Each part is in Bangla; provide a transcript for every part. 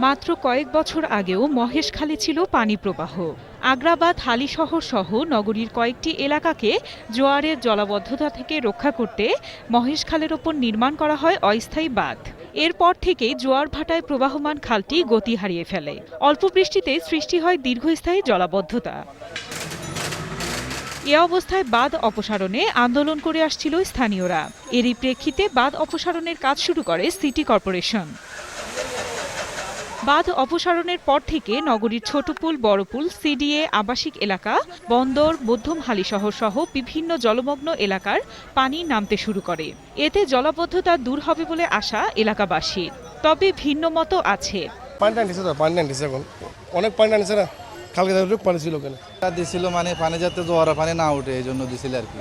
মাত্র কয়েক বছর আগেও মহেশখালী ছিল পানি প্রবাহ। আগ্রাবাদ, হালিশহর সহ নগরীর কয়েকটি এলাকাকে জোয়ারের জলাবদ্ধতা থেকে রক্ষা করতে মহেশখালের ওপর নির্মাণ করা হয় অস্থায়ী বাঁধ। এরপর থেকেই জোয়ার ভাটায় প্রবাহমান খালটি গতি হারিয়ে ফেলে। অল্প বৃষ্টিতে সৃষ্টি হয় দীর্ঘস্থায়ী জলাবদ্ধতা। এ অবস্থায় বাঁধ অপসারণে আন্দোলন করে আসছিল স্থানীয়রা। এরই প্রেক্ষিতে বাঁধ অপসারণের কাজ শুরু করে সিটি কর্পোরেশন। বাঁধ অপসারণের পর থেকে নগরীর ছোটপুল, বড়পুল, সিডিএ, আবাসিক এলাকা, বন্দর, মধ্যম হালিশহর সহ বিভিন্ন জলমগ্ন এলাকার পানি নামতে শুরু করে। এতে জলাবদ্ধতা দূর হবে বলে আশা এলাকাবাসীর। তবে ভিন্ন মতও আছে। অনেক পানি টানছে না, কালকে পানি ছিল ওখানে দিছিল মানে পানি যাতে জোয়ারা পানি না উঠে এই জন্য দিছিল আর কি।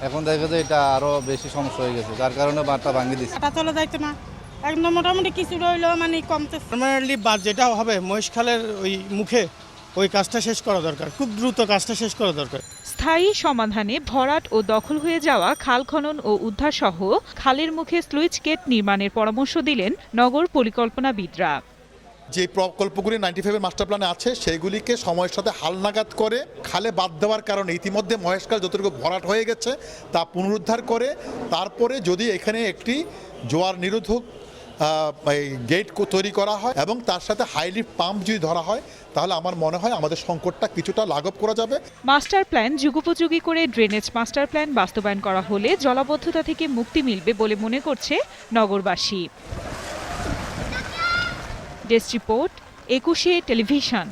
এখন দেখা যায় এটা আরো বেশি সমস্যা হয়ে গেছে, যার কারণে বাঁধটা ভাঙিয়ে দিচ্ছে। চলে যাইতো না, একদম মোটামুটি কিছু রইলো মানে কমতেছে। পার্মানেন্টলি বাঁধ যেটা হবে মহেশখালের ওই মুখে, ওই কাজটা শেষ করা দরকার, খুব দ্রুত কাজটা শেষ করা দরকার। স্থায়ী সমাধানে ভরাট ও দখল হয়ে যাওয়া খাল খনন ও উদ্ধার সহ খালের মুখে স্লুইস গেট নির্মাণের পরামর্শ দিলেন নগর পরিকল্পনাবিদরা। যে প্রকল্পগুলি 95-এর মাস্টার প্ল্যানে আছে সেগুলিকে সময়ের সাথে হালনাগাদ করে খালে বাদ দেওয়ার কারণে ইতিমধ্যে মহেশখাল যতটুকু ভরাট হয়ে গেছে তা পুনরুদ্ধার করে তারপরে যদি এখানে একটি জোয়ার নিরোধক গেট তৈরি করা হয় এবং তার সাথে হাইলিফট পাম্প যদি ধরা হয় তাহলে আমার মনে হয় আমাদের সংকটটা কিছুটা লাঘব করা যাবে। মাস্টার প্ল্যান যুগোপযোগী করে ড্রেনেজ মাস্টার প্ল্যান বাস্তবায়ন করা হলে জলাবদ্ধতা থেকে মুক্তি মিলবে বলে মনে করছে নগরবাসী। Desk report, 21 television.